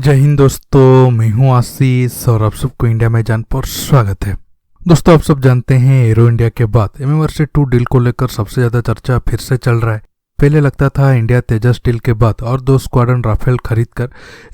जय हिंद दोस्तों, मैं हूं आशीष और आप सबको इंडिया में जान पर स्वागत है। दोस्तों, आप सब जानते हैं एरो इंडिया के बाद MMRC-2 डील को लेकर सबसे ज़्यादा चर्चा फिर से चल रहा है। पहले लगता था इंडिया तेजस डील के बाद और 2 स्क्वाड्रन राफेल खरीदकर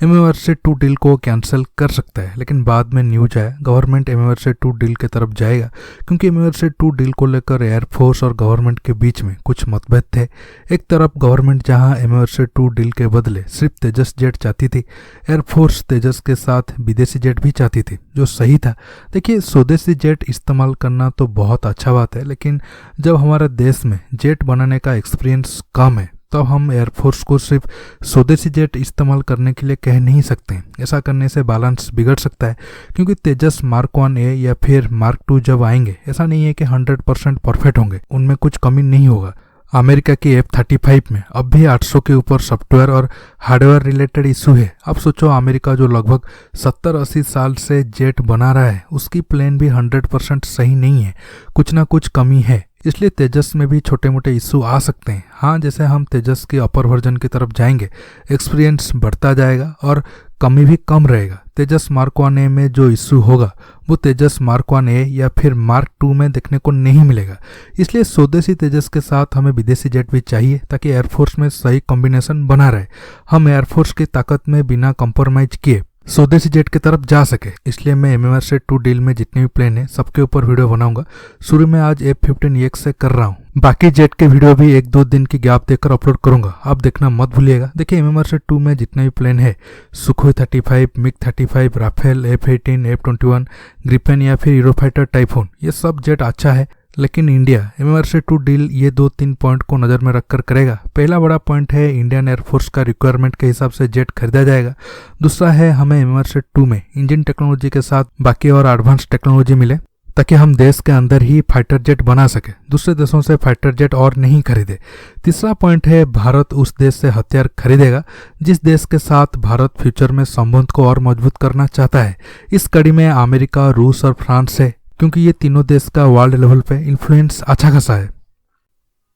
MMRC-2 डील को कैंसिल कर सकता है, लेकिन बाद में न्यूज आया गवर्नमेंट MMRC-2 डील की तरफ जाएगा, क्योंकि MMRC-2 डील को लेकर एयरफोर्स और गवर्नमेंट के बीच में कुछ मतभेद थे। एक तरफ गवर्नमेंट जहां MMRC-2 डील के बदले सिर्फ तेजस जेट चाहती थी, एयरफोर्स तेजस के साथ विदेशी जेट भी चाहती थी, जो सही था। देखिए, स्वदेशी जेट इस्तेमाल करना तो बहुत अच्छा बात है, लेकिन जब हमारे देश में जेट बनाने का एक्सपीरियंस कम है तब हम एयरफोर्स को सिर्फ स्वदेशी जेट इस्तेमाल करने के लिए कह नहीं सकते। ऐसा करने से बैलेंस बिगड़ सकता है, क्योंकि तेजस मार्क 1A या फिर मार्क 2 जब आएंगे, ऐसा नहीं है कि 100% परफेक्ट होंगे, उनमें कुछ कमी नहीं होगा। अमेरिका की F-35 में अब भी 800 के ऊपर सॉफ्टवेयर और हार्डवेयर रिलेटेड इशू है। अब सोचो, अमेरिका जो लगभग 70-80 साल से जेट बना रहा है, उसकी प्लेन भी 100% सही नहीं है, कुछ ना कुछ कमी है। इसलिए तेजस में भी छोटे मोटे इशू आ सकते हैं। हाँ, जैसे हम तेजस के अपर वर्जन की तरफ जाएंगे, एक्सपीरियंस बढ़ता जाएगा और कमी भी कम रहेगा। तेजस मार्क 1A में जो इशू होगा वो तेजस मार्क 1A या फिर मार्क 2 में देखने को नहीं मिलेगा। इसलिए स्वदेशी तेजस के साथ हमें विदेशी जेट भी चाहिए, ताकि एयरफोर्स में सही कॉम्बिनेशन बना रहे। हम एयरफोर्स की ताकत में बिना कॉम्प्रोमाइज किए स्वदेशी जेट की तरफ जा सके। इसलिए मैं MMRC-2 डील में जितने भी प्लेन है सबके ऊपर वीडियो बनाऊंगा। शुरू में आज F-15EX से कर रहा हूँ, बाकी जेट के वीडियो भी 1-2 दिन की गैप देकर अपलोड करूंगा, आप देखना मत भूलिएगा। देखिए, MMRC-2 में जितने भी प्लेन है, Sukhoi 35, MiG-35, Rafale, F-18, F-21, Gripen या फिर यूरोफाइटर टाइफून, ये सब जेट अच्छा है। लेकिन इंडिया MMRC-2 डील ये 2-3 पॉइंट को नज़र में रखकर करेगा। पहला बड़ा पॉइंट है, इंडियन एयरफोर्स का रिक्वायरमेंट के हिसाब से जेट खरीदा जाएगा। दूसरा है, हमें MMRC-2 में इंजन टेक्नोलॉजी के साथ बाकी और एडवांस टेक्नोलॉजी मिले, ताकि हम देश के अंदर ही फाइटर जेट बना सके, दूसरे देशों से फाइटर जेट और नहीं खरीदे। तीसरा पॉइंट है, भारत उस देश से हथियार खरीदेगा जिस देश के साथ भारत फ्यूचर में संबंध को और मजबूत करना चाहता है। इस कड़ी में अमेरिका, रूस और फ्रांस है, क्योंकि ये तीनों देश का वर्ल्ड लेवल पे इन्फ्लुएंस अच्छा खासा है।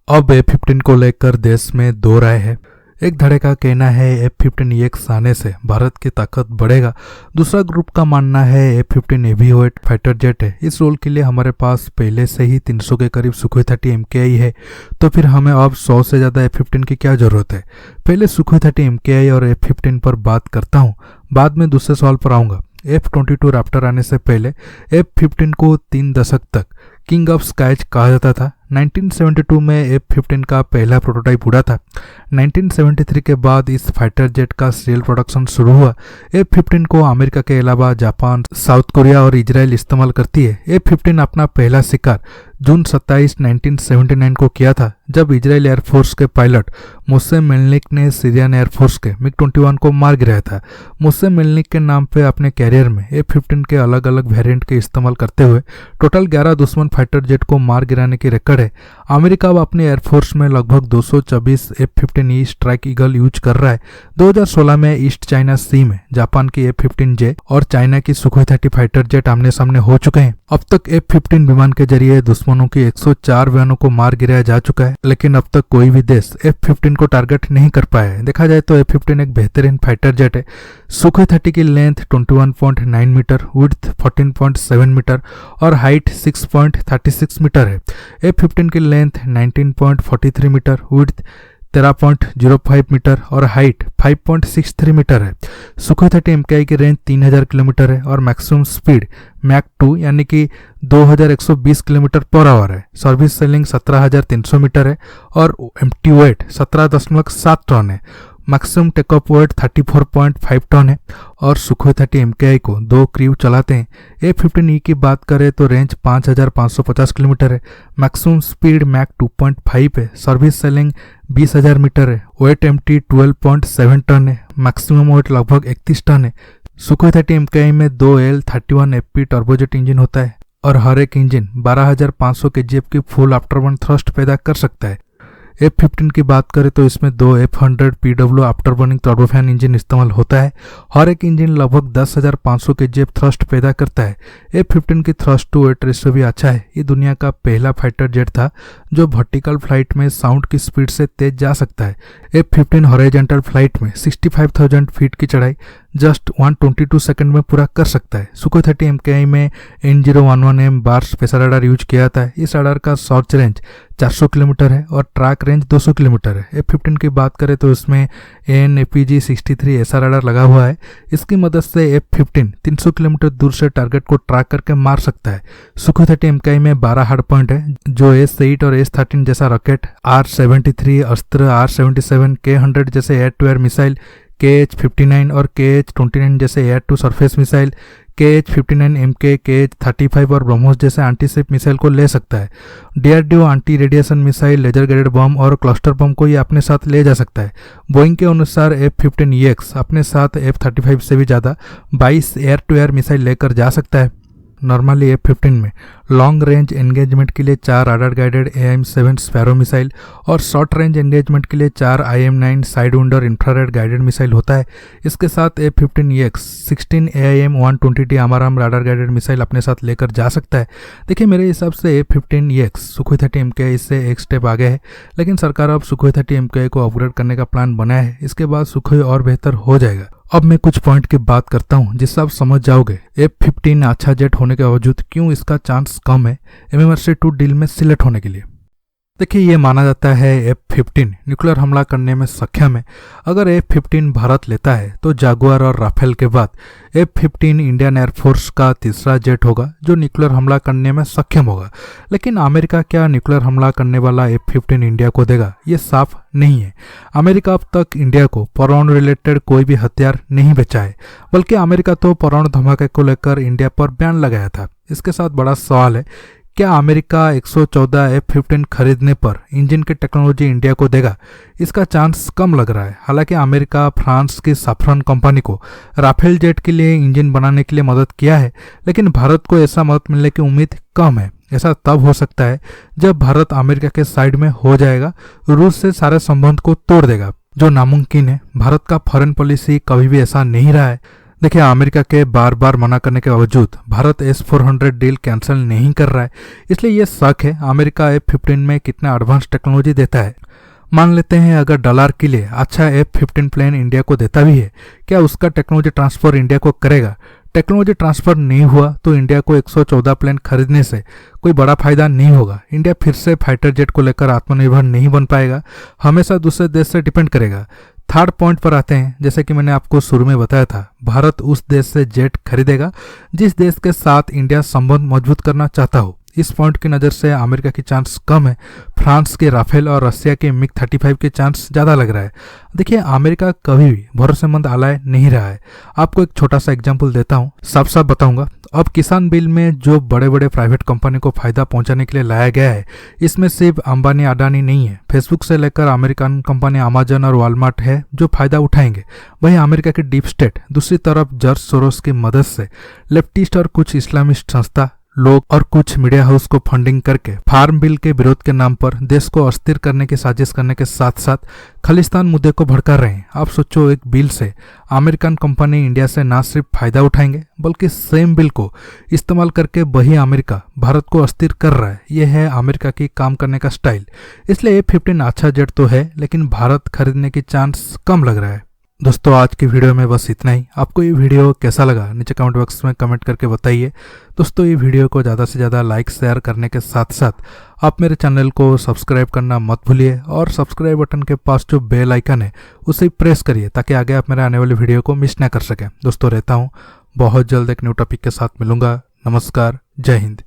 अब F-15 को लेकर देश में 2 राय है। एक धड़े का कहना है F-15EX आने से भारत की ताकत बढ़ेगा। दूसरा ग्रुप का मानना है F-15 हेवीवेट फाइटर जेट है, इस रोल के लिए हमारे पास पहले से ही 300 के करीब सुखोई 30 MKI है, तो फिर हमें अब 100 से ज़्यादा F-15 की क्या ज़रूरत है। पहले सुखोई 30 MKI और F-15 पर बात करता हूँ, बाद में दूसरे सवाल पर आऊँगा। F-22 रैप्टर आने से पहले F-15 को 3 दशक तक किंग ऑफ स्काइज कहा जाता था। 1972 में F-15 का पहला प्रोटोटाइप उड़ा था। 1973 के बाद इस फाइटर जेट का सीरियल प्रोडक्शन शुरू हुआ। F-15 को अमेरिका के अलावा जापान, साउथ कोरिया और इजराइल इस्तेमाल करती है। F-15 अपना पहला शिकार जून 27, 1979 को किया था, जब इजराइल एयरफोर्स के पायलट मोसे मेलनिक ने सीरियन एयरफोर्स के MiG-21 को मार गिराया था। मोसे मेलनिक के नाम पे अपने कैरियर में F-15 के अलग अलग वेरिएंट के इस्तेमाल करते हुए टोटल 11 दुश्मन फाइटर जेट को मार गिराने की रिकॉर्ड है। अमेरिका अब अपने एयरफोर्स में लगभग 224 F-15E स्ट्राइक ईगल यूज कर रहा है। 2016 में ईस्ट चाइना सी में जापान की F-15J और चाइना की सुखोई 30 फाइटर जेट आमने सामने हो चुके हैं। अब तक F-15 विमान के जरिए दुश्मनों की 104 विमानों को मार गिराया जा चुका है, लेकिन अब तक कोई भी देश F-15 को टारगेट नहीं कर पाया है। देखा जाए तो F-15 एक बेहतरीन फाइटर जेट है। सुखोई 30 की लेंथ 21.9 मीटर, विड्थ 14.7 मीटर और हाइट 6.36 मीटर है। F-15 की लेंथ 19.43 मीटर, विड्थ 13.05 मीटर और हाइट 5.63 मीटर है। सुखोई 30 MKI की रेंज 3000 किलोमीटर है और मैक्सिमम स्पीड मैक 2 यानी कि 2120 किलोमीटर पर आवर है। सर्विस सेलिंग 17300 मीटर है और एम्प्टी वेट 17.7 टन है। मैक्सिमम टेकअप वेट 34.5 टन है और सुखोई 30 MKI को 2 क्रू चलाते हैं। F-15E की बात करें तो रेंज 5550 किलोमीटर है, मैक्सिमम स्पीड मैक 2.5 है, सर्विस सेलिंग 20000 मीटर है, वेट एम्प्टी 12.7 टन है, मैक्सिमम वेट लगभग 31 टन है। सुखोई 30 MKI में 2 L-31 FP टर्बोजेट इंजन होता है और हर एक इंजन 12500 kgf की फुल आफ्टरबर्न थ्रस्ट पैदा कर सकता है। F-15 की बात करें तो इसमें 2 F100 PW after burning turbofan engine इस्तेमाल होता है। हर एक इंजन लगभग 10,500 kgf थ्रस्ट पैदा करता है। F-15 की थ्रस्ट टू वेट रेशियो भी अच्छा है। ये दुनिया का पहला फाइटर जेट था जो वर्टिकल फ्लाइट में साउंड की स्पीड से तेज जा सकता है। F-15 हॉरिजॉन्टल फ्लाइट में 65,000 फीट की चढ़ाई जस्ट 122 सेकंड में पूरा कर सकता है। सुखोई 30 MKI में N011M बार स्पेशल रडार यूज किया जाता है। इस रडार का शॉर्ट रेंज 400 किलोमीटर है और ट्रैक रेंज 200 किलोमीटर है। F-15 की बात करें तो इसमें AN/APG-63 ऐसा रडार लगा हुआ है। इसकी मदद से F-15 300 किलोमीटर दूर से टारगेट को ट्रैक करके मार सकता है। सुखोई 30 MKI में 12 हार्ड पॉइंट है जो S-8 और S-13 जैसा रॉकेट, R-73 अस्त्र, R-77 K-100 जैसे air to air missile, KH-59 और KH-29 जैसे air to surface missile, KH-59MK, KH-35 और ब्रह्मोस जैसे एंटीशिप मिसाइल को ले सकता है। DRDO anti radiation missile, laser guided bomb और क्लस्टर बम को ये अपने साथ ले जा सकता है। बोइंग के अनुसार F-15EX अपने साथ F-35 से भी ज़्यादा 22 एयर टू एयर मिसाइल लेकर जा सकता है। नॉर्मली F-15 में लॉन्ग रेंज एंगेजमेंट के लिए 4 radar guided AIM-7 sparrow missile और शॉर्ट रेंज एंगेजमेंट के लिए 4 IM-9 side window infrared guided missile होता है। इसके साथ F-15EX 16 AIM-120T आमाराम radar guided missile अपने साथ लेकर जा सकता है। देखिए, मेरे हिसाब से F-15EX सुखोई 30 MKI से एक स्टेप आगे है, लेकिन सरकार अब सुखोई 30 MKI को अपग्रेड करने का प्लान बनाया है। इसके बाद सुखोई और बेहतर हो जाएगा। अब मैं कुछ पॉइंट की बात करता हूं जिससे आप समझ जाओगे F-15 अच्छा जेट होने के बावजूद क्यों इसका चांस कम है MMRC-2 डील में सिलेक्ट होने के लिए। देखिए, ये माना जाता है F-15 न्यूक्लियर हमला करने में सक्षम है। अगर F-15 भारत लेता है तो जागुआर और राफेल के बाद F-15 इंडियन एयरफोर्स का तीसरा जेट होगा जो न्यूक्लियर हमला करने में सक्षम होगा। लेकिन अमेरिका क्या न्यूक्लियर हमला करने वाला F-15 इंडिया को देगा? ये साफ नहीं है। अमेरिका अब तक इंडिया को परमाणु रिलेटेड कोई भी हथियार नहीं बेचा है, बल्कि अमेरिका तो परमाणु धमाके को लेकर इंडिया पर बैन लगाया था। इसके साथ बड़ा सवाल है, क्या अमेरिका 114 F-15 खरीदने पर इंजन की टेक्नोलॉजी इंडिया को देगा? इसका चांस कम लग रहा है। हालांकि अमेरिका फ्रांस की सैफ्रन कंपनी को राफेल जेट के लिए इंजन बनाने के लिए मदद किया है, लेकिन भारत को ऐसा मदद मिलने की उम्मीद कम है। ऐसा तब हो सकता है जब भारत अमेरिका के साइड में हो जाएगा, रूस से सारे संबंध को तोड़ देगा, जो नामुमकिन है। भारत का फॉरेन पॉलिसी कभी भी ऐसा नहीं रहा है। देखिए, अमेरिका के बार बार मना करने के बावजूद भारत S-400 डील कैंसिल नहीं कर रहा है। इसलिए ये शक है अमेरिका F-15 में कितना एडवांस टेक्नोलॉजी देता है। मान लेते हैं अगर डॉलर के लिए अच्छा F-15 प्लेन इंडिया को देता भी है, क्या उसका टेक्नोलॉजी ट्रांसफर इंडिया को करेगा? टेक्नोलॉजी ट्रांसफर नहीं हुआ तो इंडिया को 114 प्लेन खरीदने से कोई बड़ा फायदा नहीं होगा। इंडिया फिर से फाइटर जेट को लेकर आत्मनिर्भर नहीं बन पाएगा, हमेशा दूसरे देश से डिपेंड करेगा। थर्ड पॉइंट पर आते हैं। जैसे कि मैंने आपको शुरू में बताया था, भारत उस देश से जेट खरीदेगा जिस देश के साथ इंडिया संबंध मजबूत करना चाहता हो। इस पॉइंट की नज़र से अमेरिका की चांस कम है। फ्रांस के राफेल और रशिया के MiG-35 के चांस ज़्यादा लग रहा है। देखिए, अमेरिका कभी भी भरोसेमंद आलाय नहीं रहा है। आपको एक छोटा सा एग्जांपल देता हूँ, साफ साफ बताऊंगा। अब किसान बिल में जो बड़े बड़े प्राइवेट कंपनी को फायदा पहुंचाने के लिए लाया गया है, इसमें सिर्फ अंबानी अडानी नहीं है। फेसबुक से लेकर अमेरिकन कंपनी अमेजन और वॉलमार्ट है जो फायदा उठाएंगे। वहीं अमेरिका की डीप स्टेट दूसरी तरफ जॉर्ज सोरोस की मदद से लेफ्टिस्ट और कुछ इस्लामिस्ट संस्था लोग और कुछ मीडिया हाउस को फंडिंग करके फार्म बिल के विरोध के नाम पर देश को अस्थिर करने की साजिश करने के साथ साथ खालिस्तान मुद्दे को भड़का रहे हैं। आप सोचो, एक बिल से अमेरिकन कंपनी इंडिया से ना सिर्फ फायदा उठाएंगे बल्कि सेम बिल को इस्तेमाल करके वही अमेरिका भारत को अस्थिर कर रहा है। यह है अमेरिका की काम करने का स्टाइल। इसलिए F-15 अच्छा जेट तो है, लेकिन भारत खरीदने की चांस कम लग रहा है। दोस्तों, आज की वीडियो में बस इतना ही। आपको ये वीडियो कैसा लगा नीचे कमेंट बॉक्स में कमेंट करके बताइए। दोस्तों, ये वीडियो को ज़्यादा से ज़्यादा लाइक शेयर करने के साथ साथ आप मेरे चैनल को सब्सक्राइब करना मत भूलिए और सब्सक्राइब बटन के पास जो बेल आइकन है उसे प्रेस करिए ताकि आगे आप मेरे आने वाली वीडियो को मिस ना कर सकें। दोस्तों, रहता हूँ बहुत जल्द एक न्यू टॉपिक के साथ मिलूंगा। नमस्कार, जय हिंद।